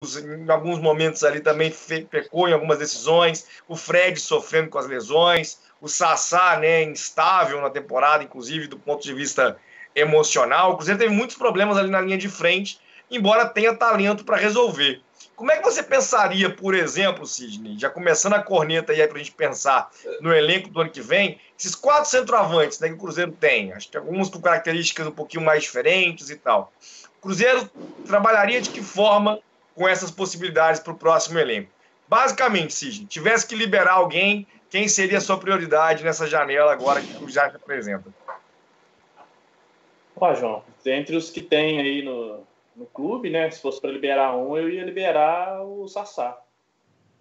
em alguns momentos ali também pecou em algumas decisões, o Fred sofrendo com as lesões, o Sassá, né, instável na temporada, inclusive do ponto de vista emocional. O Cruzeiro teve muitos problemas ali na linha de frente, embora tenha talento para resolver. Como é que você pensaria, por exemplo, Sidney, já começando a corneta aí para a gente pensar no elenco do ano que vem, esses 4 centroavantes, né, que o Cruzeiro tem, acho que alguns com características um pouquinho mais diferentes e tal. O Cruzeiro trabalharia de que forma com essas possibilidades para o próximo elenco? Basicamente, Sidney, tivesse que liberar alguém, quem seria a sua prioridade nessa janela agora que o já apresenta? Ó, João, entre os que tem aí no clube, né? Se fosse para liberar um, eu ia liberar o Sassá.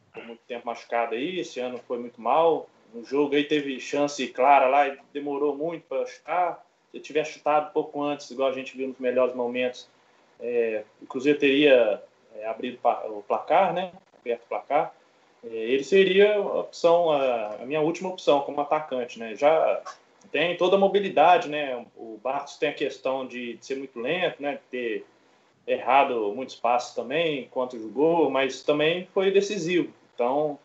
Ficou muito tempo machucado aí, esse ano foi muito mal. No jogo aí teve chance clara lá e demorou muito para chutar. Se tiver chutado um pouco antes, igual a gente viu nos melhores momentos, o Cruzeiro teria abrido o placar, né? Aberto o placar. Ele seria a opção, a minha última opção como atacante, né? Já tem toda a mobilidade, né? O Barros tem a questão de ser muito lento, né? De ter errado muitos passos também enquanto jogou, mas também foi decisivo. Então,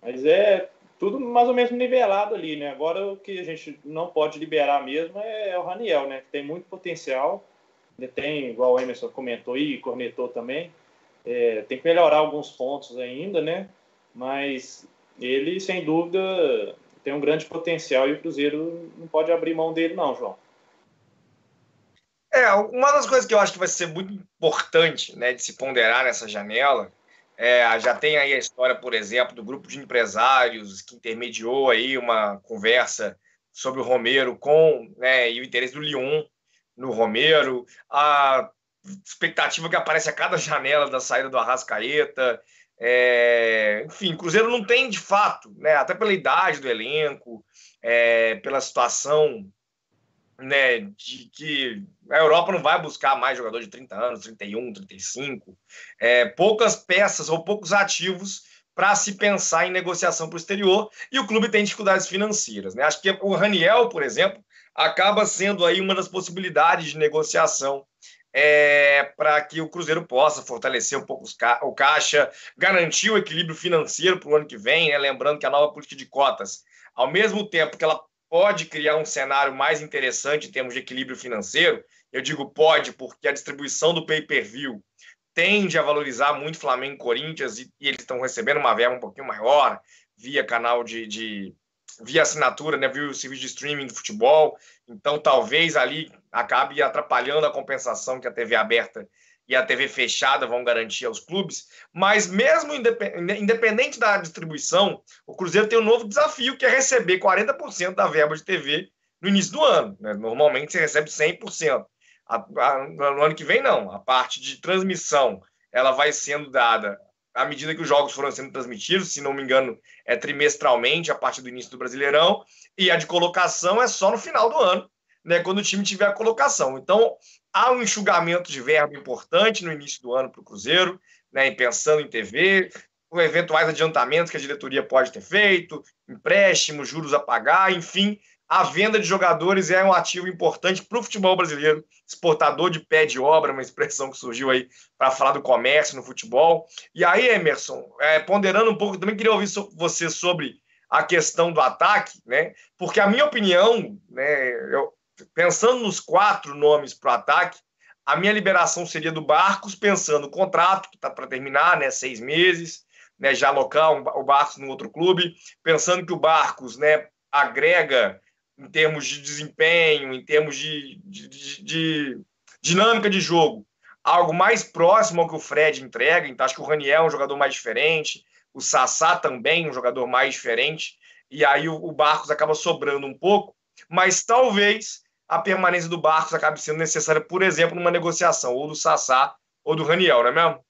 mas é tudo mais ou menos nivelado ali, né? Agora o que a gente não pode liberar mesmo é o Raniel, né? Que tem muito potencial, ele tem, igual o Emerson comentou e cornetou também, tem que melhorar alguns pontos ainda, né? Mas ele, sem dúvida, tem um grande potencial e o Cruzeiro não pode abrir mão dele não, João. Uma das coisas que eu acho que vai ser muito importante, né, de se ponderar nessa janela, já tem aí a história, por exemplo, do grupo de empresários que intermediou aí uma conversa sobre o Romero com, né, e o interesse do Lyon no Romero, a expectativa que aparece a cada janela da saída do Arrascaeta, enfim, o Cruzeiro não tem de fato, né, até pela idade do elenco, pela situação, né, de que a Europa não vai buscar mais jogador de 30 anos, 31, 35, poucas peças ou poucos ativos para se pensar em negociação para o exterior, e o clube tem dificuldades financeiras, né? Acho que o Raniel, por exemplo, acaba sendo aí uma das possibilidades de negociação para que o Cruzeiro possa fortalecer um pouco o caixa, garantir o equilíbrio financeiro para o ano que vem, né? Lembrando que a nova política de cotas, ao mesmo tempo que ela pode criar um cenário mais interessante em termos de equilíbrio financeiro, eu digo pode porque a distribuição do pay-per-view tende a valorizar muito Flamengo e Corinthians e eles estão recebendo uma verba um pouquinho maior via canal via assinatura, né, via o serviço de streaming do futebol, então talvez ali acabe atrapalhando a compensação que a TV aberta e a TV fechada vão garantir aos clubes, mas mesmo independente da distribuição, o Cruzeiro tem um novo desafio, que é receber 40% da verba de TV no início do ano, né? Normalmente você recebe 100%. No ano que vem, não. A parte de transmissão ela vai sendo dada à medida que os jogos foram sendo transmitidos, se não me engano, trimestralmente, a partir do início do Brasileirão, e a de colocação é só no final do ano, né, quando o time tiver a colocação. Então, há um enxugamento de verba importante no início do ano para o Cruzeiro, né, pensando em TV, eventuais adiantamentos que a diretoria pode ter feito, empréstimos, juros a pagar, enfim, a venda de jogadores é um ativo importante para o futebol brasileiro, exportador de pé de obra, uma expressão que surgiu aí para falar do comércio no futebol. E aí, Emerson, ponderando um pouco, também queria ouvir você sobre a questão do ataque, né? Porque a minha opinião, né, pensando nos 4 nomes para o ataque, a minha liberação seria do Barcos, pensando no contrato, que está para terminar, né, 6 meses, né, já alocar o Barcos no outro clube, pensando que o Barcos, né, agrega em termos de desempenho, em termos de dinâmica de jogo, algo mais próximo ao que o Fred entrega. Então, acho que o Raniel é um jogador mais diferente, o Sassá também um jogador mais diferente, e aí o Barcos acaba sobrando um pouco, mas talvez a permanência do Barcos acabe sendo necessária, por exemplo, numa negociação, ou do Sassá ou do Raniel, não é mesmo?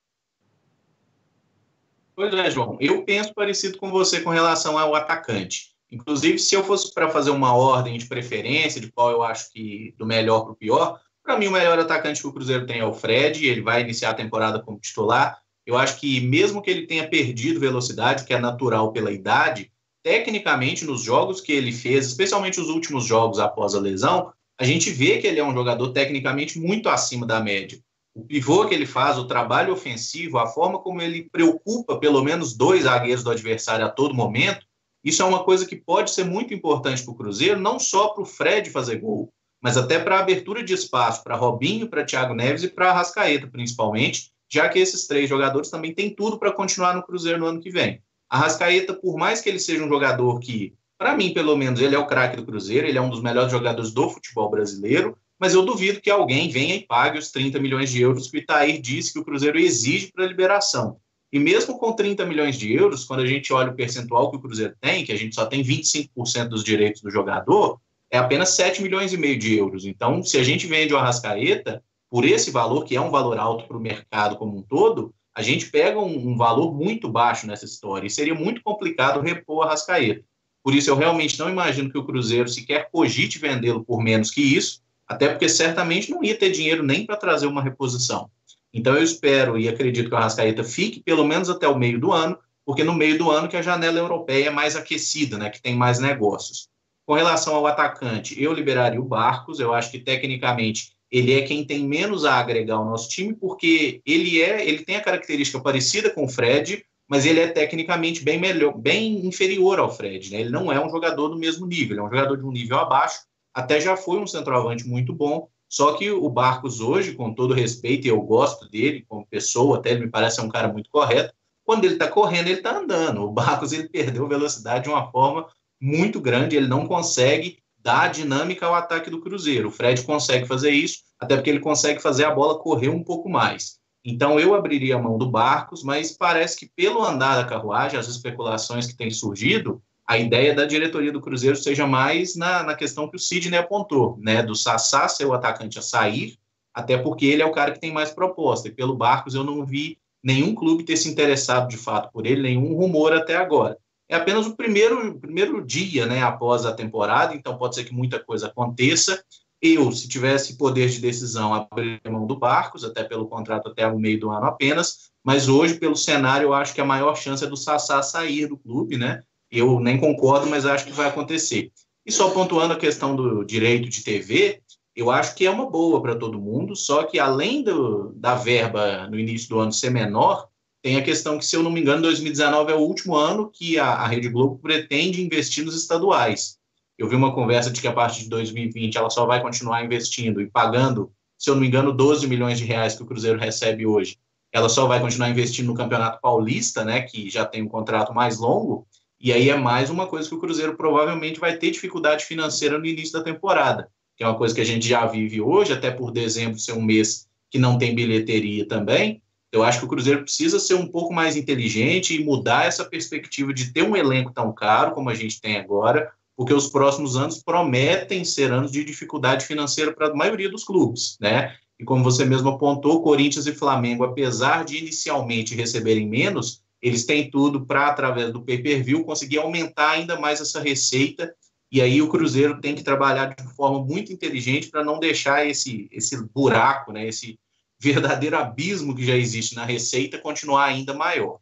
Pois é, João. Eu penso parecido com você com relação ao atacante. Inclusive, se eu fosse para fazer uma ordem de preferência, de qual eu acho que do melhor para o pior, para mim o melhor atacante que o Cruzeiro tem é o Fred, ele vai iniciar a temporada como titular. Eu acho que mesmo que ele tenha perdido velocidade, que é natural pela idade, tecnicamente nos jogos que ele fez, especialmente os últimos jogos após a lesão, a gente vê que ele é um jogador tecnicamente muito acima da média. o pivô que ele faz, o trabalho ofensivo, a forma como ele preocupa pelo menos 2 zagueiros do adversário a todo momento, isso é uma coisa que pode ser muito importante para o Cruzeiro, não só para o Fred fazer gol, mas até para a abertura de espaço para Robinho, para Thiago Neves e para Arrascaeta, principalmente, já que esses 3 jogadores também têm tudo para continuar no Cruzeiro no ano que vem. Arrascaeta, por mais que ele seja um jogador que, para mim, pelo menos, ele é o craque do Cruzeiro, ele é um dos melhores jogadores do futebol brasileiro, mas eu duvido que alguém venha e pague os 30 milhões de euros que o Itair disse que o Cruzeiro exige para a liberação. E mesmo com 30 milhões de euros, quando a gente olha o percentual que o Cruzeiro tem, que a gente só tem 25% dos direitos do jogador, é apenas 7 milhões e meio de euros. Então, se a gente vende o Arrascaeta por esse valor, que é um valor alto para o mercado como um todo, a gente pega um valor muito baixo nessa história e seria muito complicado repor o Arrascaeta. Por isso, eu realmente não imagino que o Cruzeiro sequer cogite vendê-lo por menos que isso, até porque certamente não ia ter dinheiro nem para trazer uma reposição. Então eu espero e acredito que o Arrascaeta fique pelo menos até o meio do ano, porque no meio do ano que a janela europeia é mais aquecida, né, que tem mais negócios. Com relação ao atacante, eu liberaria o Barcos, eu acho que tecnicamente ele é quem tem menos a agregar ao nosso time, porque ele tem a característica parecida com o Fred, mas ele é tecnicamente bem inferior ao Fred, né? Ele não é um jogador do mesmo nível, ele é um jogador de um nível abaixo, até já foi um centroavante muito bom, só que o Barcos hoje, com todo respeito, e eu gosto dele como pessoa, até ele me parece um cara muito correto, quando ele está correndo, ele está andando. O Barcos ele perdeu velocidade de uma forma muito grande, ele não consegue dar dinâmica ao ataque do Cruzeiro. O Fred consegue fazer isso, até porque ele consegue fazer a bola correr um pouco mais. Então eu abriria a mão do Barcos, mas parece que pelo andar da carruagem, as especulações que têm surgido, a ideia da diretoria do Cruzeiro seja mais na questão que o Sidney apontou, né, do Sassá ser o atacante a sair, até porque ele é o cara que tem mais proposta, e pelo Barcos eu não vi nenhum clube ter se interessado de fato por ele, nenhum rumor até agora. É apenas o primeiro dia, né, após a temporada, então pode ser que muita coisa aconteça. Eu, se tivesse poder de decisão, abriria mão do Barcos, até pelo contrato até o meio do ano apenas, mas hoje, pelo cenário, eu acho que a maior chance é do Sassá sair do clube, né? Eu nem concordo, mas acho que vai acontecer. E só pontuando a questão do direito de TV, eu acho que é uma boa para todo mundo, só que além da verba no início do ano ser menor, tem a questão que, se eu não me engano, 2019 é o último ano que a Rede Globo pretende investir nos estaduais. Eu vi uma conversa de que a partir de 2020 ela só vai continuar investindo e pagando, se eu não me engano, 12 milhões de reais que o Cruzeiro recebe hoje. Ela só vai continuar investindo no Campeonato Paulista, né, que já tem um contrato mais longo, e aí é mais uma coisa que o Cruzeiro provavelmente vai ter dificuldade financeira no início da temporada, que é uma coisa que a gente já vive hoje, até por dezembro ser um mês que não tem bilheteria também. Eu acho que o Cruzeiro precisa ser um pouco mais inteligente e mudar essa perspectiva de ter um elenco tão caro como a gente tem agora, porque os próximos anos prometem ser anos de dificuldade financeira para a maioria dos clubes, né? E como você mesmo apontou, Corinthians e Flamengo, apesar de inicialmente receberem menos, eles têm tudo para, através do pay-per-view, conseguir aumentar ainda mais essa receita, e aí o Cruzeiro tem que trabalhar de forma muito inteligente para não deixar esse buraco, né, esse verdadeiro abismo que já existe na receita continuar ainda maior.